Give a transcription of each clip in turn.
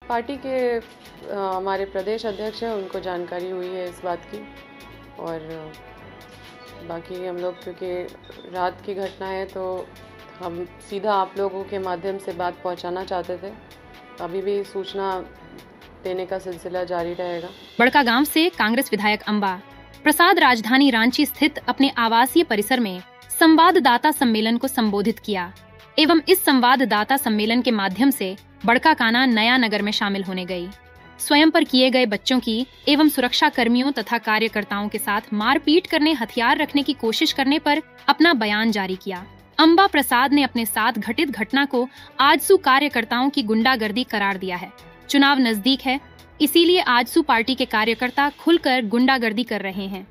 Party के हमारे प्रदेश अध्यक्ष हैं, उनको जानकारी हुई है इस बात की। और बाकी हम लोग, क्योंकि रात की घटना है तो हम सीधा आप लोगों के माध्यम से बात पहुंचाना चाहते थे। अभी भी सूचना देने का सिलसिला जारी रहेगा। बड़कागांव से कांग्रेस विधायक अंबा प्रसाद राजधानी रांची स्थित अपने आवासीय परिसर में संवाददाता सम्मेलन को संबोधित किया एवं इस संवाददाता सम्मेलन के माध्यम से बड़काकाना नया नगर में शामिल होने गई। स्वयं पर किए गए बच्चों की एवं सुरक्षा कर्मियों तथा कार्यकर्ताओं के साथ मारपीट करने, हथियार रखने की कोशिश करने पर अपना बयान जारी किया। अंबा प्रसाद ने अपने साथ घटित घटना को आजसू कार्यकर्ताओं की गुंडागर्दी करार दिया है। चुनाव नजदीक है, इसीलिए आजसू पार्टी के कार्यकर्ता खुलकर गुंडागर्दी कर रहे हैं।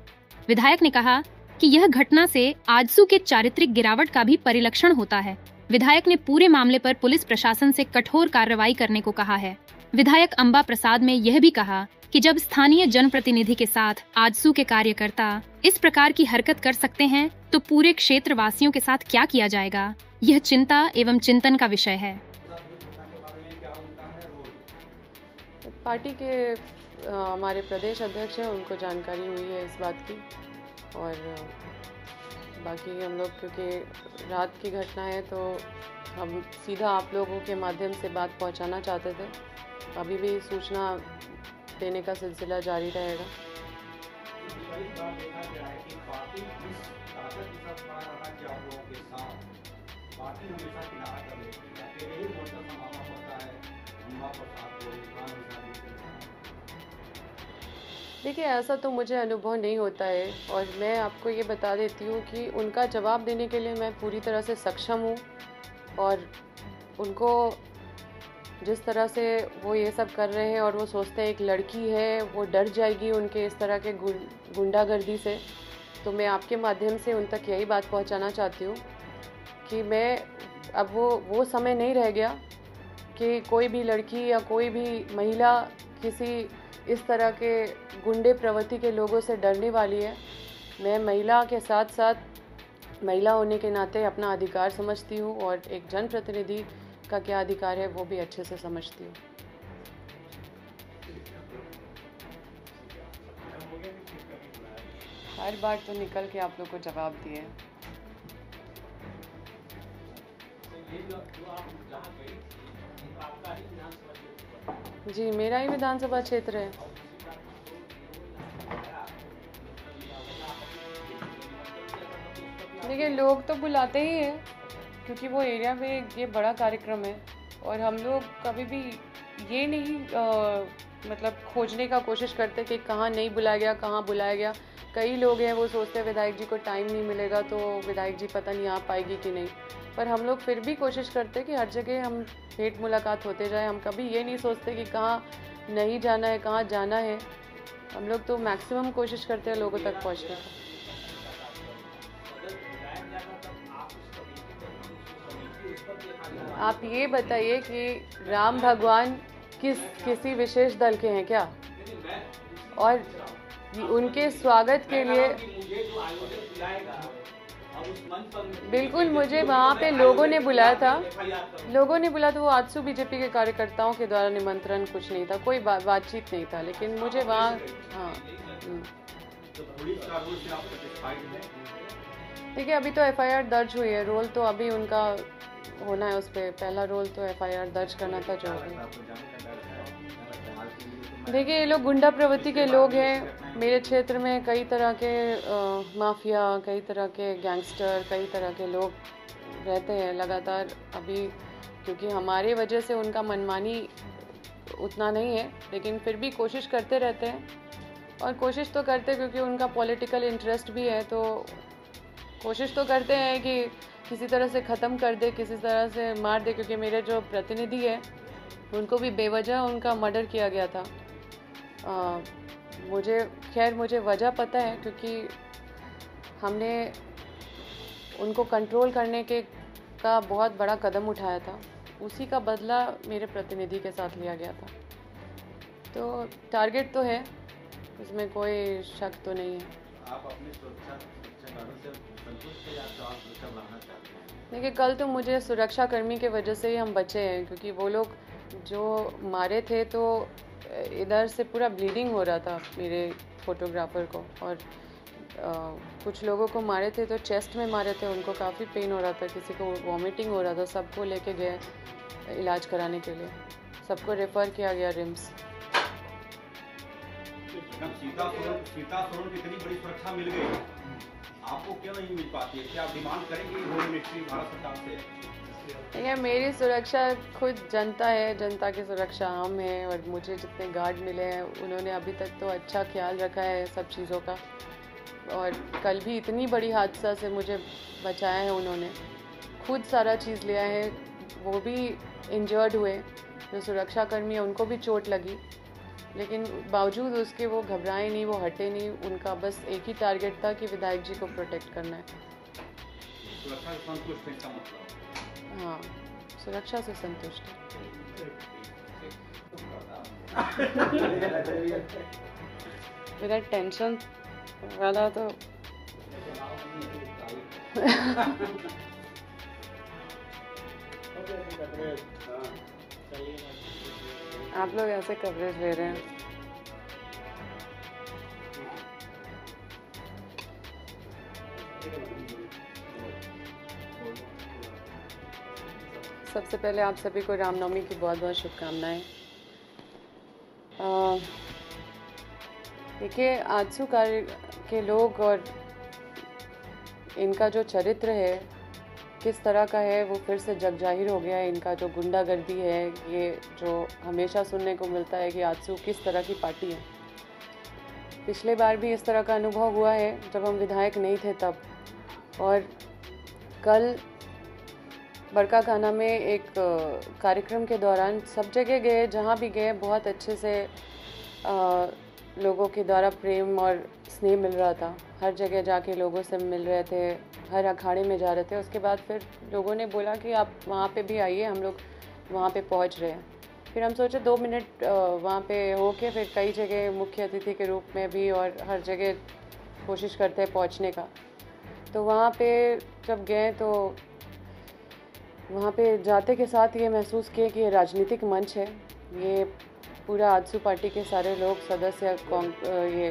विधायक ने कहा कि यह घटना से आजसू के चारित्रिक गिरावट का भी परिलक्षण होता है। विधायक ने पूरे मामले पर पुलिस प्रशासन से कठोर कार्रवाई करने को कहा है। विधायक अंबा प्रसाद ने यह भी कहा कि जब स्थानीय जनप्रतिनिधि के साथ आजसू के कार्यकर्ता इस प्रकार की हरकत कर सकते हैं तो पूरे क्षेत्र वासियों के साथ क्या किया जाएगा, यह चिंता एवं चिंतन का विषय है। पार्टी के हमारे प्रदेश अध्यक्ष हैं, उनको जानकारी हुई है इस बात की। और बाकी हम लोग, क्योंकि रात की घटना है तो हम सीधा आप लोगों के माध्यम से बात पहुंचाना चाहते थे। अभी भी सूचना देने का सिलसिला जारी रहेगा। देखिए, ऐसा तो मुझे अनुभव नहीं होता है और मैं आपको ये बता देती हूँ कि उनका जवाब देने के लिए मैं पूरी तरह से सक्षम हूँ। और उनको जिस तरह से वो ये सब कर रहे हैं और वो सोचते हैं एक लड़की है वो डर जाएगी उनके इस तरह के गुंडागर्दी से, तो मैं आपके माध्यम से उन तक यही बात पहुंचाना चाहती हूँ कि मैं अब वो समय नहीं रह गया कि कोई भी लड़की या कोई भी महिला किसी इस तरह के गुंडे प्रवृत्ति के लोगों से डरने वाली है। मैं महिला के साथ साथ महिला होने के नाते अपना अधिकार समझती हूँ और एक जनप्रतिनिधि का क्या अधिकार है वो भी अच्छे से समझती हूँ। हर बार तो निकल के आप लोग को जवाब दिए। जी, मेरा ही विधानसभा क्षेत्र है। देखिए, लोग तो बुलाते ही हैं क्योंकि वो एरिया में ये बड़ा कार्यक्रम है और हम लोग कभी भी ये नहीं मतलब खोजने का कोशिश करते कि कहाँ नहीं बुलाया गया, कहाँ बुलाया गया। कई लोग हैं वो सोचते हैं विधायक जी को टाइम नहीं मिलेगा तो विधायक जी पता नहीं आ पाएगी कि नहीं, पर हम लोग फिर भी कोशिश करते कि हर जगह हम भेंट मुलाकात होते जाए। हम कभी ये नहीं सोचते कि कहाँ नहीं जाना है, कहाँ जाना है। हम लोग तो मैक्सिमम कोशिश करते हैं लोगों तक पहुँचने का। आप ये बताइए कि राम भगवान किसी विशेष दल के हैं क्या? और उनके स्वागत के लिए बिल्कुल मुझे वहाँ पे लोगों ने बुलाया था। वो आजसू बीजेपी के कार्यकर्ताओं के द्वारा निमंत्रण कुछ नहीं था, कोई बातचीत नहीं था, लेकिन मुझे वहाँ देखिए, अभी तो एफआईआर दर्ज हुई है। रोल तो अभी उनका होना है, उस पर पहला रोल तो एफआईआर दर्ज करना था जो भी। देखिए, ये लोग गुंडा प्रवृत्ति के लोग हैं। मेरे क्षेत्र में कई तरह के माफिया, कई तरह के गैंगस्टर, कई तरह के लोग रहते हैं लगातार। अभी क्योंकि हमारे वजह से उनका मनमानी उतना नहीं है, लेकिन फिर भी कोशिश करते रहते हैं और कोशिश तो करते क्योंकि उनका पॉलिटिकल इंटरेस्ट भी है, तो कोशिश तो करते हैं कि किसी तरह से ख़त्म कर दे, किसी तरह से मार दे। क्योंकि मेरे जो प्रतिनिधि है उनको भी बेवजह उनका मर्डर किया गया था। मुझे वजह पता है क्योंकि हमने उनको कंट्रोल करने का बहुत बड़ा कदम उठाया था। उसी का बदला मेरे प्रतिनिधि के साथ लिया गया था। तो टारगेट तो है, इसमें कोई शक तो नहीं है। आप अपनी सुरक्षा से संतुष्ट हैं या तो आप सुरक्षा बढ़ाना चाहते हैं? देखिए, कल तो मुझे सुरक्षा कर्मी के वजह से ही हम बचे हैं, क्योंकि वो लोग जो मारे थे तो इधर से पूरा ब्लीडिंग हो रहा था मेरे फोटोग्राफर को, और कुछ लोगों को मारे थे तो चेस्ट में मारे थे, उनको काफ़ी पेन हो रहा था, किसी को वॉमिटिंग हो रहा था, सबको लेके गए इलाज कराने के लिए, सबको रेफ़र किया गया रिम्स। सीता सोरेन की इतनी बड़ी सुरक्षा मिल गई, आपको क्यों नहीं मिल पाती है? क्या आप डिमांड करेंगे होम मिनिस्ट्री भारत सरकार से? नहीं, मेरी सुरक्षा खुद जनता है, जनता की सुरक्षा हम है, और मुझे जितने गार्ड मिले हैं उन्होंने अभी तक तो अच्छा ख्याल रखा है सब चीज़ों का, और कल भी इतनी बड़ी हादसा से मुझे बचाया है उन्होंने, खुद सारा चीज़ लिया है। वो भी इंजर्ड हुए, जो सुरक्षा कर्मी है उनको भी चोट लगी, लेकिन बावजूद उसके वो घबराए नहीं, वो हटे नहीं, उनका बस एक ही टारगेट था कि विधायक जी को प्रोटेक्ट करना है। सुरक्षा से संतुष्ट है इसका मतलब? हाँ, सुरक्षा से संतुष्ट है। मेरा टेंशन वाला तो आप लोग ऐसे कवरेज ले रहे हैं। सबसे पहले आप सभी को रामनवमी की बहुत बहुत शुभकामनाएं। देखिए, आजसू कार्य के लोग और इनका जो चरित्र है किस तरह का है वो फिर से जग जाहिर हो गया है। इनका जो गुंडागर्दी है, ये जो हमेशा सुनने को मिलता है कि आजसू किस तरह की पार्टी है। पिछले बार भी इस तरह का अनुभव हुआ है जब हम विधायक नहीं थे तब, और कल बरकाकाना में एक कार्यक्रम के दौरान सब जगह गए, जहाँ भी गए बहुत अच्छे से लोगों के द्वारा प्रेम और स्नेह मिल रहा था। हर जगह जाके लोगों से मिल रहे थे, हर अखाड़े में जा रहे थे। उसके बाद फिर लोगों ने बोला कि आप वहाँ पे भी आइए, हम लोग वहाँ पे पहुँच रहे हैं। फिर हम सोचे 2 मिनट वहाँ पे होके फिर कई जगह मुख्य अतिथि के रूप में भी और हर जगह कोशिश करते हैं पहुँचने का। तो वहाँ पे जब गए तो वहाँ पे जाते के साथ ये महसूस किए कि ये राजनीतिक मंच है। ये पूरा आजसू पार्टी के सारे लोग सदस्य, ये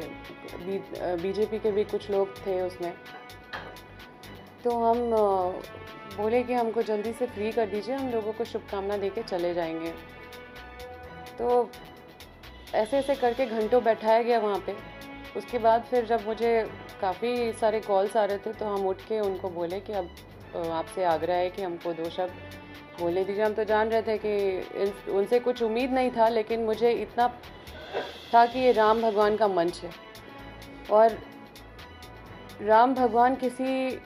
बीजेपी के भी कुछ लोग थे उसमें। तो हम बोले कि हमको जल्दी से फ्री कर दीजिए, हम लोगों को शुभकामना देके चले जाएंगे। तो ऐसे ऐसे करके घंटों बैठाया गया वहाँ पे। उसके बाद फिर जब मुझे काफ़ी सारे कॉल्स आ रहे थे तो हम उठ के उनको बोले कि अब आपसे आग्रह है कि हमको 2 शब्द बोलने दीजिए। हम तो जान रहे थे कि उनसे कुछ उम्मीद नहीं था, लेकिन मुझे इतना था कि ये राम भगवान का मंच है, और राम भगवान किसी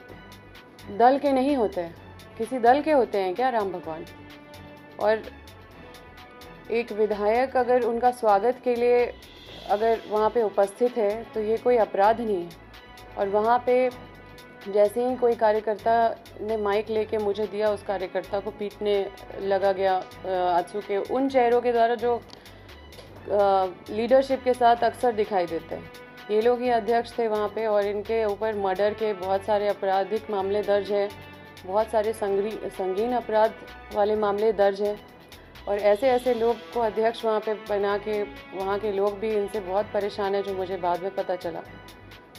दल के नहीं होते हैं। किसी दल के होते हैं क्या राम भगवान? और एक विधायक अगर उनका स्वागत के लिए अगर वहाँ पे उपस्थित है तो ये कोई अपराध नहीं है। और वहाँ पे जैसे ही कोई कार्यकर्ता ने माइक लेके मुझे दिया, उस कार्यकर्ता को पीटने लगा गया आजसू के उन चेहरों के द्वारा जो लीडरशिप के साथ अक्सर दिखाई देते हैं। ये लोग ही अध्यक्ष थे वहाँ पे, और इनके ऊपर मर्डर के बहुत सारे आपराधिक मामले दर्ज हैं, बहुत सारे संगीन अपराध वाले मामले दर्ज हैं, और ऐसे ऐसे लोग को अध्यक्ष वहाँ पे बना के वहाँ के लोग भी इनसे बहुत परेशान है, जो मुझे बाद में पता चला।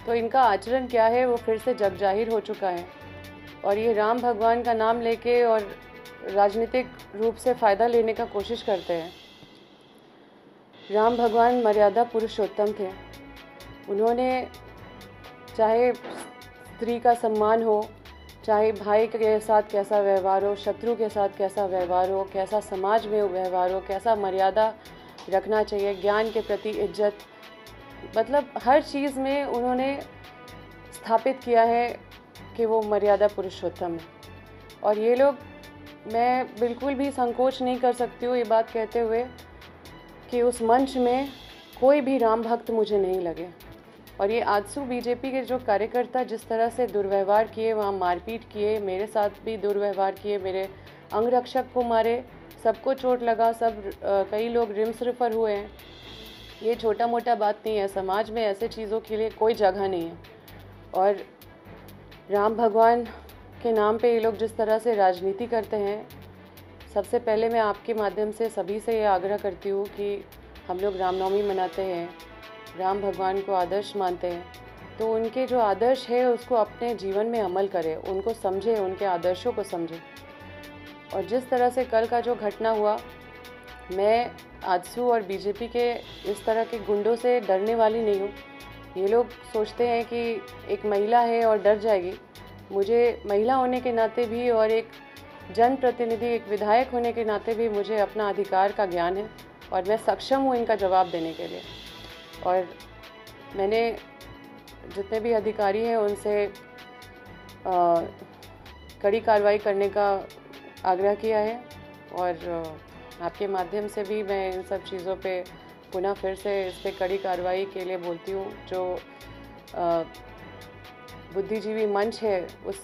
तो इनका आचरण क्या है वो फिर से जग जाहिर हो चुका है, और ये राम भगवान का नाम लेके और राजनीतिक रूप से फ़ायदा लेने का कोशिश करते हैं। राम भगवान मर्यादा पुरुषोत्तम थे। उन्होंने चाहे स्त्री का सम्मान हो, चाहे भाई के साथ कैसा व्यवहार हो, शत्रु के साथ कैसा व्यवहार हो, कैसा समाज में व्यवहार हो, कैसा मर्यादा रखना चाहिए, ज्ञान के प्रति इज्जत, मतलब हर चीज़ में उन्होंने स्थापित किया है कि वो मर्यादा पुरुषोत्तम है। और ये लोग, मैं बिल्कुल भी संकोच नहीं कर सकती हूँ ये बात कहते हुए कि उस मंच में कोई भी राम भक्त मुझे नहीं लगे। और ये आजसू बीजेपी के जो कार्यकर्ता जिस तरह से दुर्व्यवहार किए, वहाँ मारपीट किए, मेरे साथ भी दुर्व्यवहार किए, मेरे अंगरक्षक को मारे, सबको चोट लगा, कई लोग रिम्स रेफर हुए हैं। ये छोटा मोटा बात नहीं है, समाज में ऐसे चीज़ों के लिए कोई जगह नहीं है। और राम भगवान के नाम पे ये लोग जिस तरह से राजनीति करते हैं, सबसे पहले मैं आपके माध्यम से सभी से ये आग्रह करती हूँ कि हम लोग रामनवमी मनाते हैं, राम भगवान को आदर्श मानते हैं, तो उनके जो आदर्श है उसको अपने जीवन में अमल करें, उनको समझें, उनके आदर्शों को समझें। और जिस तरह से कल का जो घटना हुआ, मैं आजसू और बीजेपी के इस तरह के गुंडों से डरने वाली नहीं हूँ। ये लोग सोचते हैं कि एक महिला है और डर जाएगी। मुझे महिला होने के नाते भी और एक जनप्रतिनिधि, एक विधायक होने के नाते भी मुझे अपना अधिकार का ज्ञान है और मैं सक्षम हूँ इनका जवाब देने के लिए। और मैंने जितने भी अधिकारी हैं उनसे कड़ी कार्रवाई करने का आग्रह किया है और आपके माध्यम से भी मैं इन सब चीज़ों पे पुनः फिर से इस पर कड़ी कार्रवाई के लिए बोलती हूँ। जो बुद्धिजीवी मंच है उस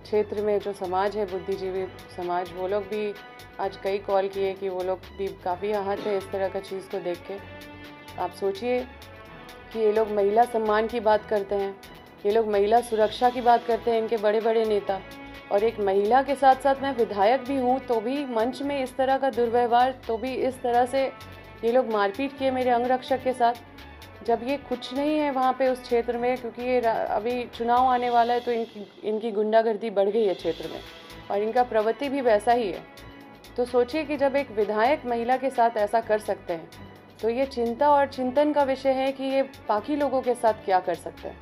क्षेत्र में, जो समाज है बुद्धिजीवी समाज, वो लोग भी आज कई कॉल किए कि वो लोग भी काफ़ी आहत है इस तरह का चीज़ को देख के। आप सोचिए कि ये लोग महिला सम्मान की बात करते हैं, ये लोग महिला सुरक्षा की बात करते हैं, इनके बड़े बड़े नेता, और एक महिला के साथ साथ मैं विधायक भी हूँ तो भी मंच में इस तरह का दुर्व्यवहार, तो भी इस तरह से ये लोग मारपीट किए मेरे अंगरक्षक के साथ, जब ये कुछ नहीं है वहाँ पे उस क्षेत्र में, क्योंकि ये अभी चुनाव आने वाला है तो इनकी गुंडागर्दी बढ़ गई है क्षेत्र में और इनका प्रवृत्ति भी वैसा ही है। तो सोचिए कि जब एक विधायक महिला के साथ ऐसा कर सकते हैं तो ये चिंता और चिंतन का विषय है कि ये बाकी लोगों के साथ क्या कर सकते हैं।